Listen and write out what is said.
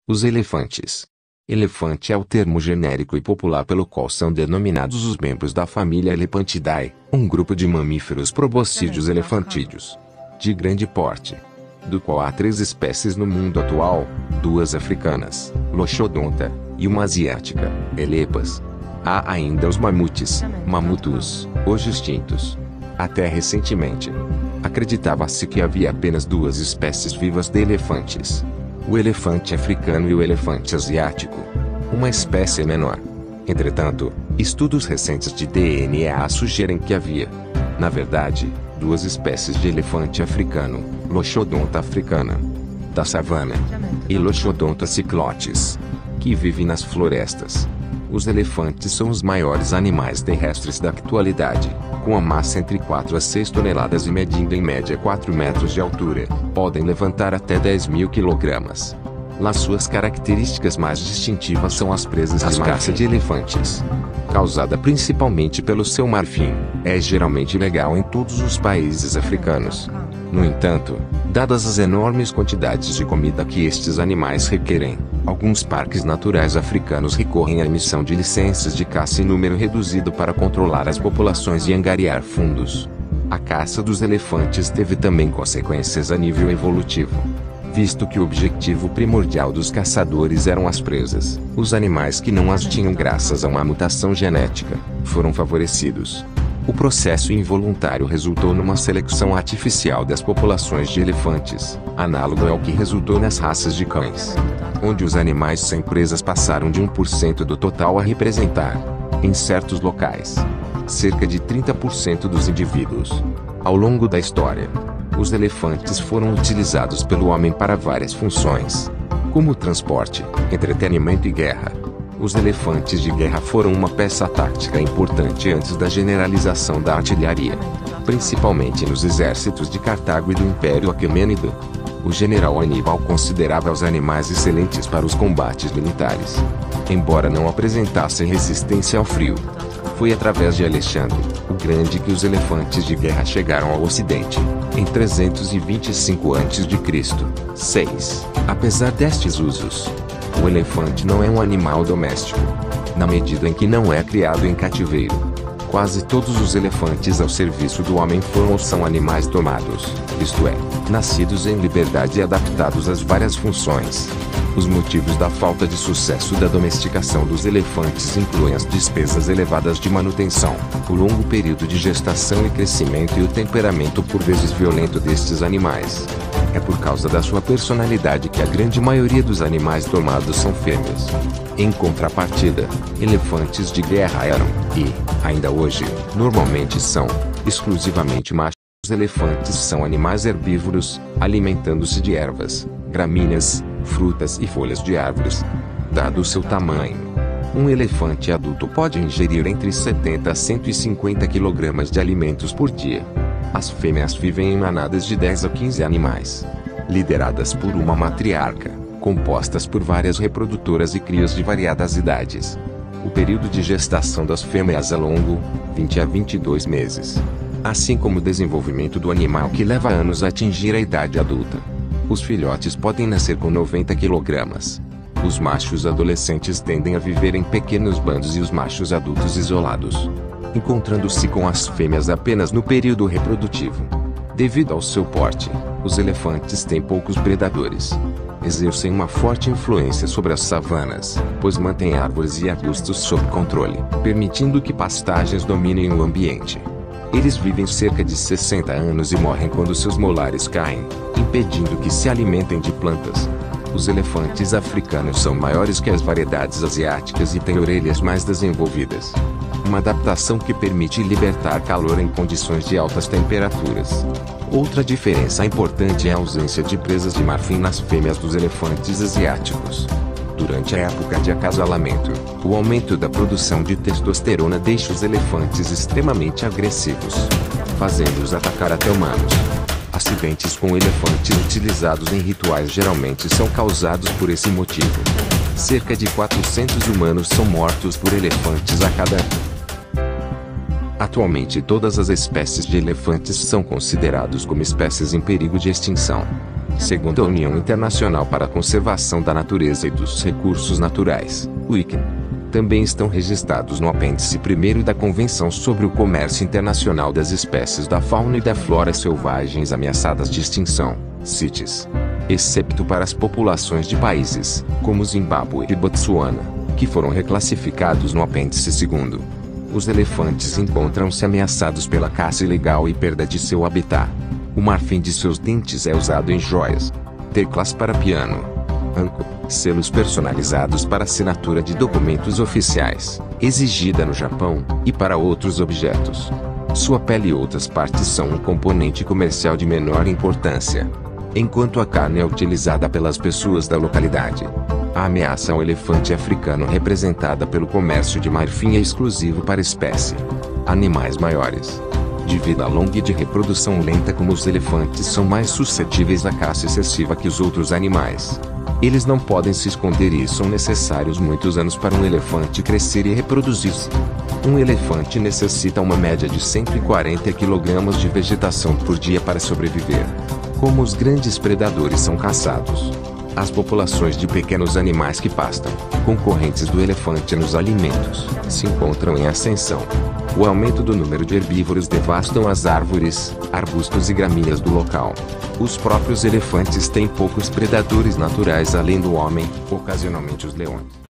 Os elefantes. Elefante é o termo genérico e popular pelo qual são denominados os membros da família Elefantidae, um grupo de mamíferos proboscídeos elefantídeos, de grande porte, do qual há 3 espécies no mundo atual, 2 africanas, Loxodonta, e uma asiática, Elepas. Há ainda os mamutes, Mamutus, hoje extintos. Até recentemente, acreditava-se que havia apenas 2 espécies vivas de elefantes: o elefante africano e o elefante asiático, uma espécie menor. Entretanto, estudos recentes de DNA sugerem que havia, na verdade, 2 espécies de elefante africano, Loxodonta africana, da savana, e Loxodonta cyclotis, que vive nas florestas. Os elefantes são os maiores animais terrestres da atualidade, com a massa entre 4 a 6 toneladas e medindo em média 4 metros de altura, podem levantar até 10.000 quilogramas. As suas características mais distintivas são as presas de caça de elefantes, causada principalmente pelo seu marfim, é geralmente ilegal em todos os países africanos. No entanto, dadas as enormes quantidades de comida que estes animais requerem, alguns parques naturais africanos recorrem à emissão de licenças de caça em número reduzido para controlar as populações e angariar fundos. A caça dos elefantes teve também consequências a nível evolutivo, visto que o objetivo primordial dos caçadores eram as presas. Os animais que não as tinham graças a uma mutação genética, foram favorecidos. O processo involuntário resultou numa seleção artificial das populações de elefantes, análogo ao que resultou nas raças de cães, onde os animais sem presas passaram de 1% do total a representar, em certos locais, cerca de 30% dos indivíduos. Ao longo da história, os elefantes foram utilizados pelo homem para várias funções, como transporte, entretenimento e guerra. Os elefantes de guerra foram uma peça tática importante antes da generalização da artilharia, principalmente nos exércitos de Cartago e do Império Aquemênida. O general Aníbal considerava os animais excelentes para os combates militares, embora não apresentassem resistência ao frio. Foi através de Alexandre, o Grande, que os elefantes de guerra chegaram ao Ocidente, em 325 a.C. 6. Apesar destes usos, o elefante não é um animal doméstico, na medida em que não é criado em cativeiro. Quase todos os elefantes ao serviço do homem foram ou são animais domados, isto é, nascidos em liberdade e adaptados às várias funções. Os motivos da falta de sucesso da domesticação dos elefantes incluem as despesas elevadas de manutenção, o longo período de gestação e crescimento e o temperamento por vezes violento destes animais. É por causa da sua personalidade que a grande maioria dos animais domados são fêmeas. Em contrapartida, elefantes de guerra eram, e, ainda hoje, normalmente são, exclusivamente machos. Os elefantes são animais herbívoros, alimentando-se de ervas, gramíneas, frutas e folhas de árvores. Dado o seu tamanho, um elefante adulto pode ingerir entre 70 a 150 kg de alimentos por dia. As fêmeas vivem em manadas de 10 a 15 animais, lideradas por uma matriarca, compostas por várias reprodutoras e crias de variadas idades. O período de gestação das fêmeas é longo, 20 a 22 meses, assim como o desenvolvimento do animal, que leva anos a atingir a idade adulta. Os filhotes podem nascer com 90 kg. Os machos adolescentes tendem a viver em pequenos bandos e os machos adultos isolados, encontrando-se com as fêmeas apenas no período reprodutivo. Devido ao seu porte, os elefantes têm poucos predadores. Exercem uma forte influência sobre as savanas, pois mantêm árvores e arbustos sob controle, permitindo que pastagens dominem o ambiente. Eles vivem cerca de 60 anos e morrem quando seus molares caem, impedindo que se alimentem de plantas. Os elefantes africanos são maiores que as variedades asiáticas e têm orelhas mais desenvolvidas, uma adaptação que permite libertar calor em condições de altas temperaturas. Outra diferença importante é a ausência de presas de marfim nas fêmeas dos elefantes asiáticos. Durante a época de acasalamento, o aumento da produção de testosterona deixa os elefantes extremamente agressivos, fazendo-os atacar até humanos. Acidentes com elefantes utilizados em rituais geralmente são causados por esse motivo. Cerca de 400 humanos são mortos por elefantes a cada ano. Atualmente todas as espécies de elefantes são considerados como espécies em perigo de extinção. Segundo a União Internacional para a Conservação da Natureza e dos Recursos Naturais, (UICN), também estão registrados no apêndice 1º da Convenção sobre o Comércio Internacional das Espécies da Fauna e da Flora Selvagens Ameaçadas de Extinção, CITES, excepto para as populações de países, como Zimbábue e Botsuana, que foram reclassificados no apêndice 2º. Os elefantes encontram-se ameaçados pela caça ilegal e perda de seu habitat. O marfim de seus dentes é usado em joias, teclas para piano, anko, selos personalizados para assinatura de documentos oficiais, exigida no Japão, e para outros objetos. Sua pele e outras partes são um componente comercial de menor importância, enquanto a carne é utilizada pelas pessoas da localidade. A ameaça ao elefante africano representada pelo comércio de marfim é exclusivo para a espécie. Animais maiores, de vida longa e de reprodução lenta como os elefantes são mais suscetíveis à caça excessiva que os outros animais. Eles não podem se esconder e são necessários muitos anos para um elefante crescer e reproduzir-se. Um elefante necessita uma média de 140 kg de vegetação por dia para sobreviver. Como os grandes predadores são caçados, as populações de pequenos animais que pastam, concorrentes do elefante nos alimentos, se encontram em ascensão. O aumento do número de herbívoros devastam as árvores, arbustos e gramíneas do local. Os próprios elefantes têm poucos predadores naturais além do homem, ocasionalmente os leões.